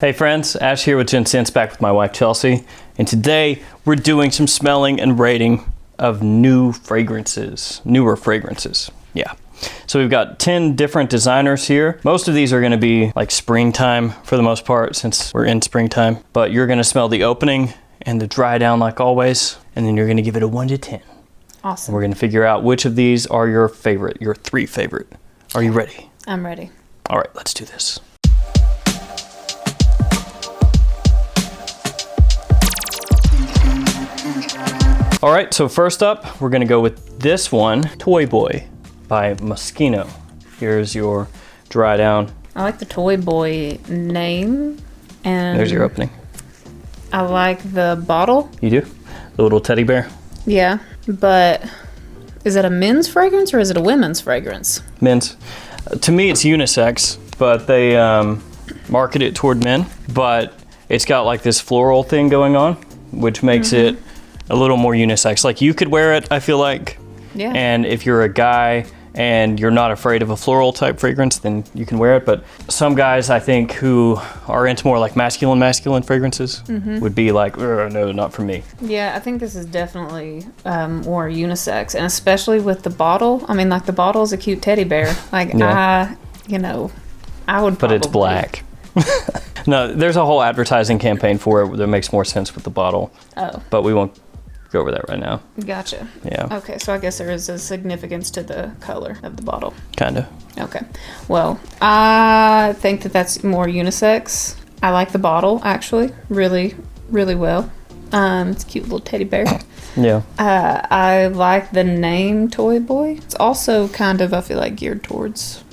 Hey friends, Ash here with Gents, back with my wife Chelsea, and today we're doing some smelling and rating of newer fragrances. Yeah. So we've got 10 different designers here. Most of these are going to be like springtime for the most part, since we're in springtime. But you're going to smell the opening and the dry down like always, and then you're going to give it a 1 to 10. Awesome. And we're going to figure out which of these are your favorite, your 3 favorite. Are you ready? I'm ready. All right, let's do this. All right, so first up, we're gonna go with this one, Toy Boy by Mosquito. Here's your dry down. I like the Toy Boy name, and There's your opening. I like the bottle. You do? The little teddy bear? Yeah, but is it a men's fragrance or is it a women's fragrance? Men's. To me, it's unisex, but they market it toward men. But it's got like this floral thing going on, which makes it a little more unisex. Like you could wear it, I feel like. Yeah. And if you're a guy and you're not afraid of a floral type fragrance, then you can wear it. But some guys, I think, who are into more like masculine fragrances would be like, no, not for me. Yeah, I think this is definitely more unisex, and especially with the bottle. I mean, like the bottle is a cute teddy bear. Like Yeah. I would. But it's black. No, there's a whole advertising campaign for it that makes more sense with the bottle. Oh. But we won't go over that right now. Gotcha. Yeah. Okay, so I guess there is a significance to the color of the bottle. Kinda. Okay. Well, I think that that's more unisex. I like the bottle, actually, really, really well. It's a cute little teddy bear. Yeah. I like the name Toy Boy. It's also kind of, I feel like, geared towards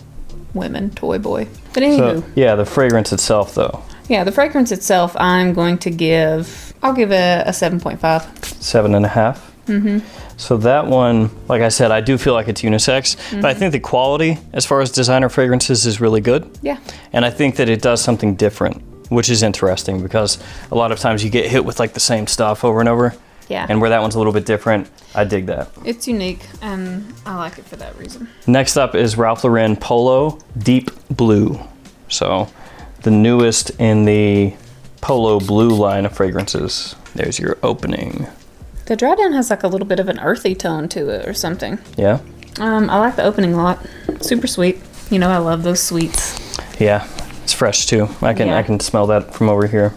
women, Toy Boy. But anywho. So, yeah, the fragrance itself, though. Yeah, the fragrance itself, I'll give it a 7.5. 7.5. So that one, like I said, I do feel like it's unisex, but I think the quality as far as designer fragrances is really good. Yeah. And I think that it does something different, which is interesting because a lot of times you get hit with like the same stuff over and over. Yeah. And where that one's a little bit different, I dig that. It's unique, and I like it for that reason. Next up is Ralph Lauren Polo Deep Blue. So the newest in the Polo Blue line of fragrances. There's your opening. The dry down has like a little bit of an earthy tone to it or something. Yeah? I like the opening a lot. Super sweet. You know, I love those sweets. Yeah, it's fresh too. I can smell that from over here.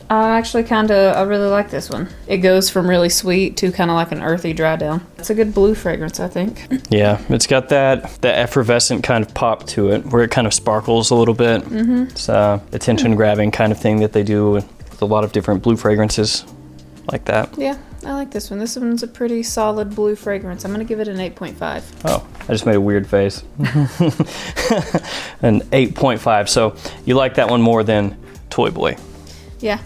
I really like this one. It goes from really sweet to kind of like an earthy dry down. It's a good blue fragrance, I think. Yeah, it's got that effervescent kind of pop to it, where it kind of sparkles a little bit. It's attention-grabbing kind of thing that they do with a lot of different blue fragrances like that. Yeah, I like this one. This one's a pretty solid blue fragrance. I'm going to give it an 8.5. Oh, I just made a weird face. An 8.5. So you like that one more than Toy Boy? Yeah.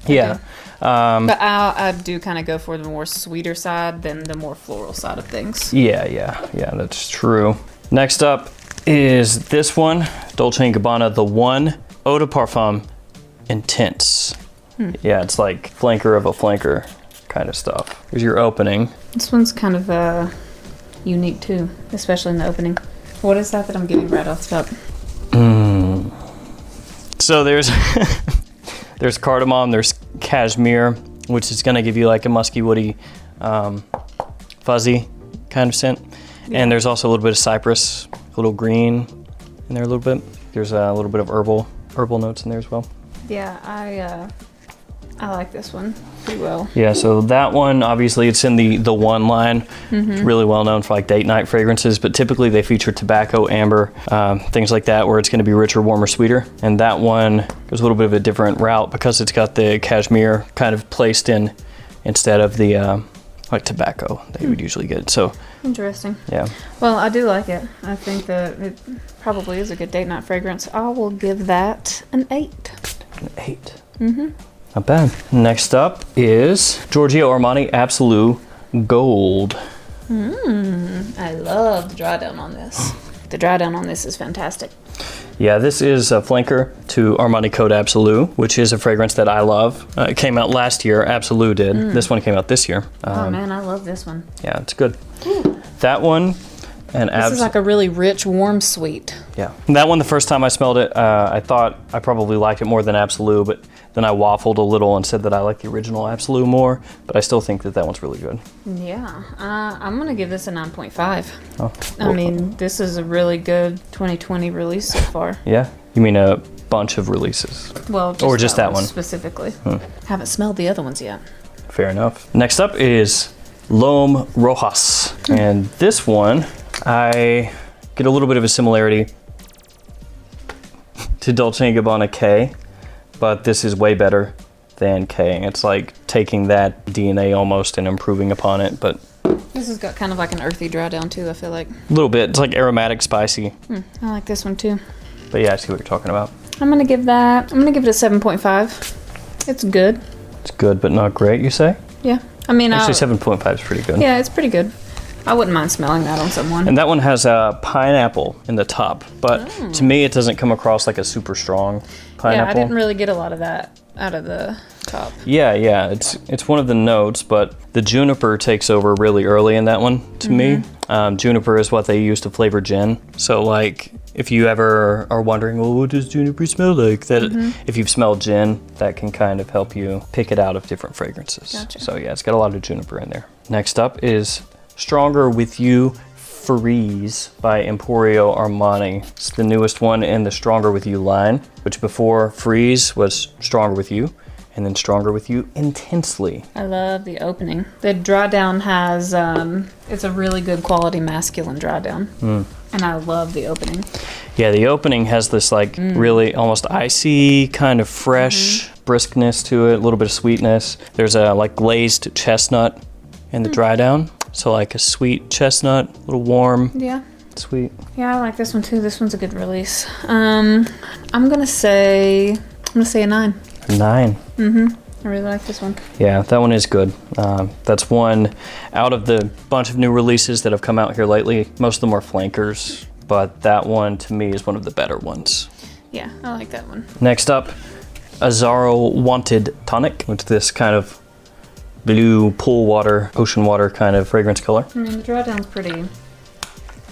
Yeah. But I do kind of go for the more sweeter side than the more floral side of things. Yeah, that's true. Next up is this one, Dolce Gabbana, the One Eau de Parfum Intense. Yeah, it's like flanker of a flanker kind of stuff. Here's your opening. This one's kind of unique too, especially in the opening. What is that I'm getting right off the top? So there's there's cardamom, there's cashmere, which is gonna give you like a musky, woody, fuzzy kind of scent. Yeah. And there's also a little bit of cypress, a little green in there a little bit. There's a little bit of herbal notes in there as well. Yeah, I like this one pretty well. Yeah, so that one, obviously it's in the One line. It's really well known for like date night fragrances, but typically they feature tobacco, amber, things like that, where it's gonna be richer, warmer, sweeter. And that one goes a little bit of a different route because it's got the cashmere kind of placed in instead of the like tobacco that you would usually get. So interesting. Yeah. Well, I do like it. I think that it probably is a good date night fragrance. I will give that an 8. An 8. Not bad. Next up is Giorgio Armani Absolute Gold. I love the dry down on this. The dry down on this is fantastic. Yeah, this is a flanker to Armani Code Absolute, which is a fragrance that I love. It came out last year, Absolute did. This one came out this year. Oh man, I love this one. Yeah, it's good. That one, And this is like a really rich, warm sweet. Yeah. That one, the first time I smelled it, I thought I probably liked it more than Absolute, but then I waffled a little and said that I like the original Absolute more, but I still think that that one's really good. Yeah. I'm going to give this a 9.5. Oh, I mean, this is a really good 2020 release so far. Yeah? You mean a bunch of releases? Well, or just that one specifically. Haven't smelled the other ones yet. Fair enough. Next up is Lomo Rochas. And this one, I get a little bit of a similarity to Dolce Gabbana K, but this is way better than K. It's like taking that DNA almost and improving upon it, but this has got kind of like an earthy dry down too, I feel like. a little bit. It's like aromatic, spicy. I like this one too. But yeah, I see what you're talking about. I'm gonna give it a 7.5. It's good. It's good, but not great, you say? Yeah. I mean, actually, 7.5 is pretty good. Yeah, it's pretty good. I wouldn't mind smelling that on someone. And that one has a pineapple in the top, but to me, it doesn't come across like a super strong pineapple. Yeah, I didn't really get a lot of that out of the top. Yeah, it's one of the notes, but the juniper takes over really early in that one to me. Juniper is what they use to flavor gin. So like, if you ever are wondering, well, what does juniper smell like? That if you've smelled gin, that can kind of help you pick it out of different fragrances. Gotcha. So yeah, it's got a lot of juniper in there. Next up is Stronger With You Freeze by Emporio Armani. It's the newest one in the Stronger With You line, which before Freeze was Stronger With You, and then Stronger With You Intensely. I love the opening. The dry down has, it's a really good quality masculine dry down. And I love the opening. Yeah, the opening has this like really almost icy kind of fresh briskness to it, a little bit of sweetness. There's a like glazed chestnut in the dry down. So like a sweet chestnut, a little warm. Yeah. Sweet. Yeah, I like this one too. This one's a good release. I'm gonna say a 9. A 9. I really like this one. Yeah, that one is good. That's one out of the bunch of new releases that have come out here lately. Most of them are flankers, but that one to me is one of the better ones. Yeah, I like that one. Next up, Azzaro Wanted Tonic, with this kind of blue pool water, ocean water kind of fragrance color. I mean, the dry down's pretty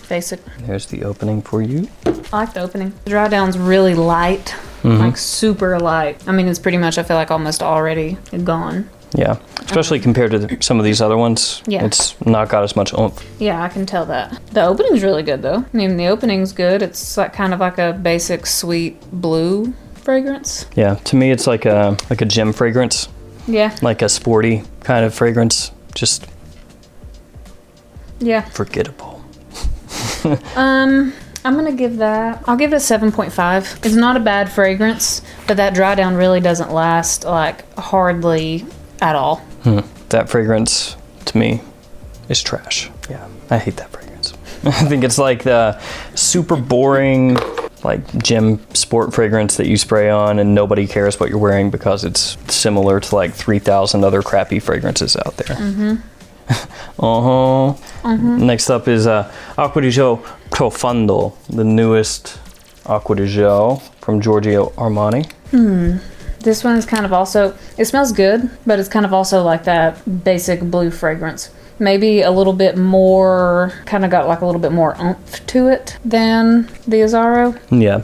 basic. There's the opening for you. I like the opening. The dry down's really light, like super light. I mean, it's pretty much, I feel like, almost already gone. Yeah, especially compared to some of these other ones. Yeah. It's not got as much oomph. Yeah, I can tell that. The opening's really good though. I mean, the opening's good. It's like kind of like a basic sweet blue fragrance. Yeah, to me it's like a gym fragrance. Yeah. Like a sporty kind of fragrance. Just forgettable. I'm gonna give that, I'll give it a 7.5. It's not a bad fragrance, but that dry down really doesn't last like hardly at all. That fragrance to me is trash. Yeah, I hate that fragrance. I think it's like the super boring like gym sport fragrance that you spray on and nobody cares what you're wearing because it's similar to like 3,000 other crappy fragrances out there. Next up is Acqua di Gio Profondo, the newest Acqua di Gio from Giorgio Armani. This one is kind of also, it smells good, but it's kind of also like that basic blue fragrance. Maybe a little bit more, kind of got like a little bit more oomph to it than the Azzaro. Yeah.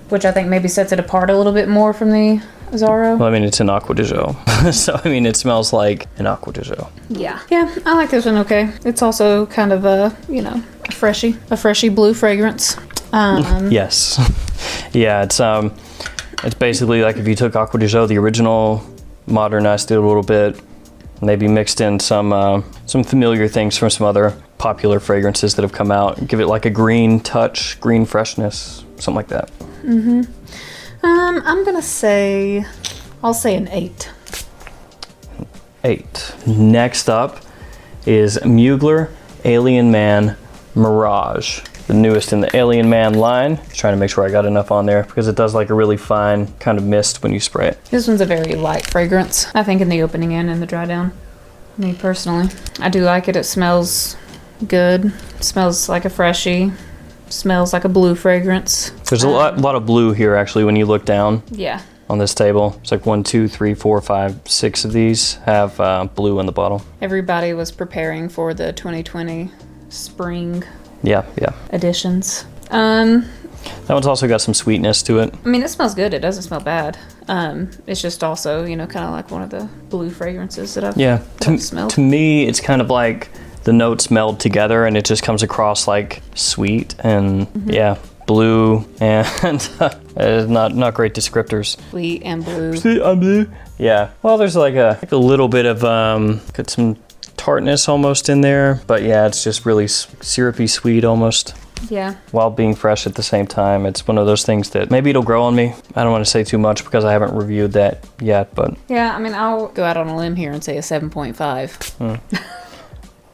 Which I think maybe sets it apart a little bit more from the Azzaro. Well, I mean, it's an Acqua di Gio. So, I mean, it smells like an Acqua di Gio. Yeah, I like this one okay. It's also kind of a freshy blue fragrance. Yes. Yeah, it's basically like if you took Acqua di Gio, the original, modernized it a little bit, maybe mixed in some familiar things from some other popular fragrances that have come out. Give it like a green touch, green freshness, something like that. I'm gonna say, I'll say an 8. 8. Next up is Mugler Alien Man Mirage, the newest in the Alien Man line. Just trying to make sure I got enough on there because it does like a really fine kind of mist when you spray it. This one's a very light fragrance, I think, in the opening and in the dry down. Me personally, I do like it. It smells good. It smells like a freshie. Smells like a blue fragrance. There's a lot of blue here actually when you look down. Yeah. On this table, it's like 1, 2, 3, 4, 5, 6 of these have blue in the bottle. Everybody was preparing for the 2020 spring Yeah. additions. That one's also got some sweetness to it. I mean, it smells good. It doesn't smell bad. It's just also, kind of like one of the blue fragrances that I've smelled. To me, it's kind of like the notes meld together and it just comes across like sweet and blue and not great descriptors. Sweet and blue. Sweet and blue. Yeah. Well, there's like a little bit of got some tartness almost in there, but yeah, it's just really syrupy sweet almost. Yeah. While being fresh at the same time. It's one of those things that maybe it'll grow on me. I don't want to say too much because I haven't reviewed that yet, but... Yeah, I mean, I'll go out on a limb here and say a 7.5.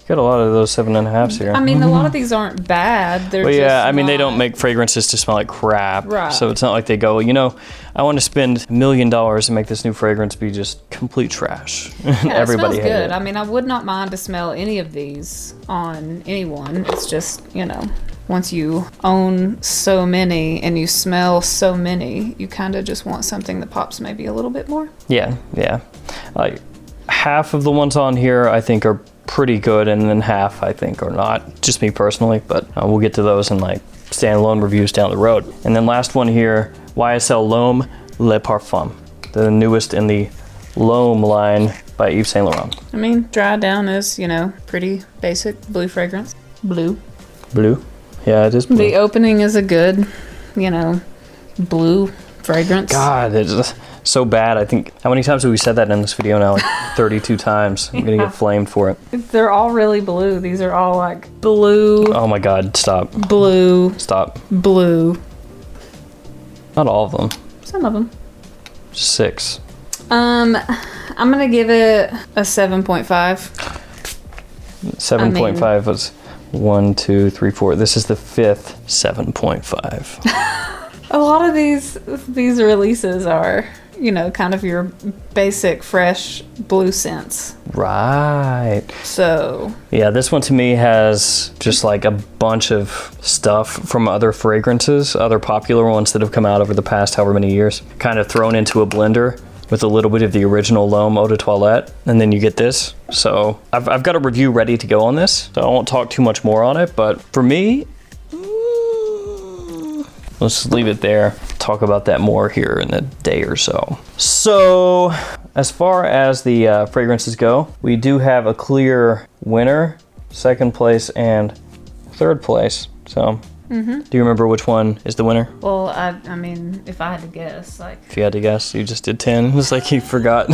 Got a lot of those 7.5s here. I mean, a lot of these aren't bad. They're they don't make fragrances to smell like crap. Right. So it's not like they go, I want to spend $1 million and make this new fragrance be just complete trash. Yeah, Everybody it smells hates good. it. I mean, I would not mind to smell any of these on anyone. It's just, once you own so many and you smell so many, you kind of just want something that pops maybe a little bit more. Yeah. Like half of the ones on here I think are pretty good, and then half I think are not, just me personally, but we'll get to those in like standalone reviews down the road. And then last one here, YSL Lomo Le Parfum, the newest in the Lomo line by Yves Saint Laurent. I mean, dry down is, pretty basic blue fragrance. Blue. Yeah, it is blue. The opening is a good, blue fragrance. God, it's just so bad. I think, how many times have we said that in this video now? Like 32 times. I'm gonna get flamed for it. They're all really blue. These are all like blue. Oh my God, stop. Blue. Stop. Blue. Not all of them. Some of them. 6. I'm gonna give it a 7.5. 7.5 was 1, 2, 3, 4. This is the 5th 7.5. A lot of these releases are, kind of your basic fresh blue scents. Right. So. Yeah, this one to me has just like a bunch of stuff from other fragrances, other popular ones that have come out over the past however many years, kind of thrown into a blender with a little bit of the original Lomo Eau de Toilette, and then you get this. So I've got a review ready to go on this, so I won't talk too much more on it, but for me, let's just leave it there. Talk about that more here in a day or so. So as far as the fragrances go, we do have a clear winner, second place, and third place. So do you remember which one is the winner? Well, I mean, if I had to guess, like... If you had to guess, you just did 10. It's like you forgot.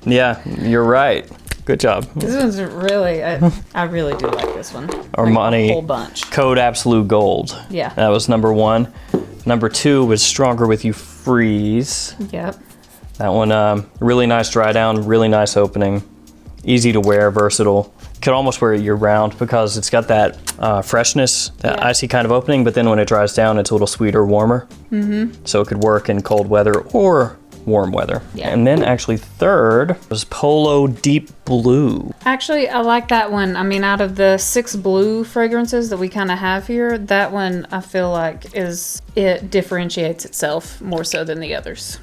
Yeah, you're right. Good job. This one's really... I really do like this one. Armani. Like a whole bunch. Code Absolute Gold. Yeah. That was number 1. Number 2 was Stronger With You Freeze. Yep. That one, really nice dry down, really nice opening. Easy to wear, versatile. Could almost wear it year round because it's got that freshness, that icy kind of opening, but then when it dries down, it's a little sweeter, warmer. So it could work in cold weather or warm weather. Yeah. And then actually third was Polo Deep Blue. Actually, I like that one. I mean, out of the 6 blue fragrances that we kind of have here, that one I feel like it differentiates itself more so than the others.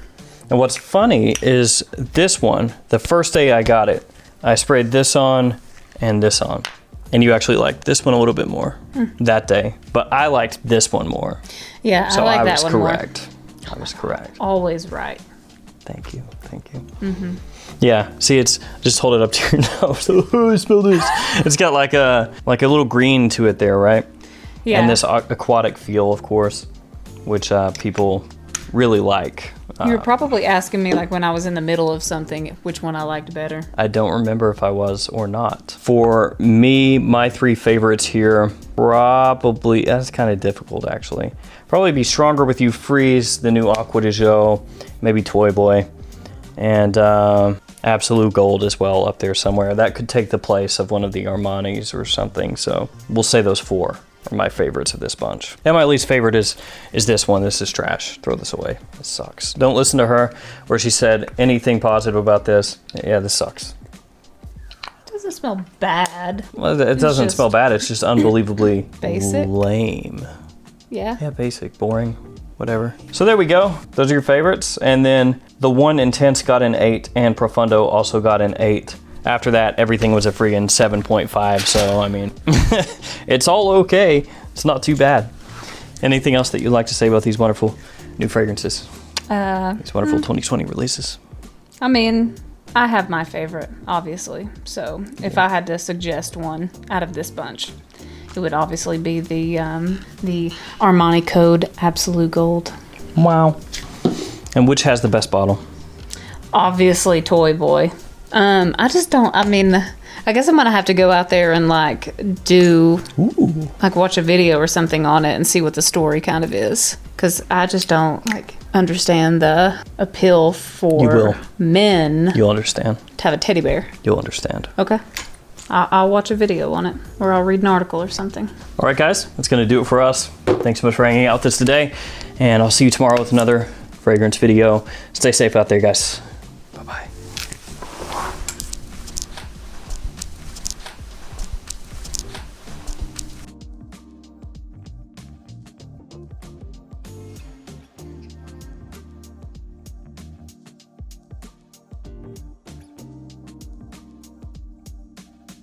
And what's funny is this one, the first day I got it, I sprayed this on and this on. And you actually liked this one a little bit more that day. But I liked this one more. Yeah, so I like that one correct. more. I was correct. Always right. Thank you. Yeah, see, it's just hold it up to your nose. Oh, smell this. It's got like a little green to it there, right? Yeah. And this aquatic feel, of course, which people really like. You were probably asking me, like, when I was in the middle of something, which one I liked better. I don't remember if I was or not. For me, my 3 favorites here, probably, that's kind of difficult actually. Probably be Stronger With You Freeze, the new Acqua di Gio, maybe Toy Boy, and Absolute Gold as well up there somewhere. That could take the place of one of the Armanis or something, so we'll say those 4 are my favorites of this bunch. And my least favorite is this one. This is trash. Throw this away. This sucks. Don't listen to her where she said anything positive about this. Yeah, this sucks. It doesn't smell bad. Well, it doesn't smell bad. It's just unbelievably basic. Lame. Yeah. Yeah, basic, boring, whatever. So there we go. Those are your favorites. And then the One Intense got an 8 and Profundo also got an 8. After that, everything was a friggin' 7.5. So, I mean, it's all okay. It's not too bad. Anything else that you'd like to say about these wonderful new fragrances? These wonderful 2020 releases. I mean, I have my favorite, obviously. So if I had to suggest one out of this bunch, it would obviously be the Armani Code Absolute Gold. Wow. And which has the best bottle? Obviously, Toy Boy. I just don't. I mean, I guess I'm gonna have to go out there and like watch a video or something on it and see what the story kind of is, because I just don't like understand the appeal for men. You'll understand. To have a teddy bear. You'll understand. Okay. I'll watch a video on it, or I'll read an article or something. All right, guys, that's going to do it for us. Thanks so much for hanging out with us today, and I'll see you tomorrow with another fragrance video. Stay safe out there, guys. Bye-bye.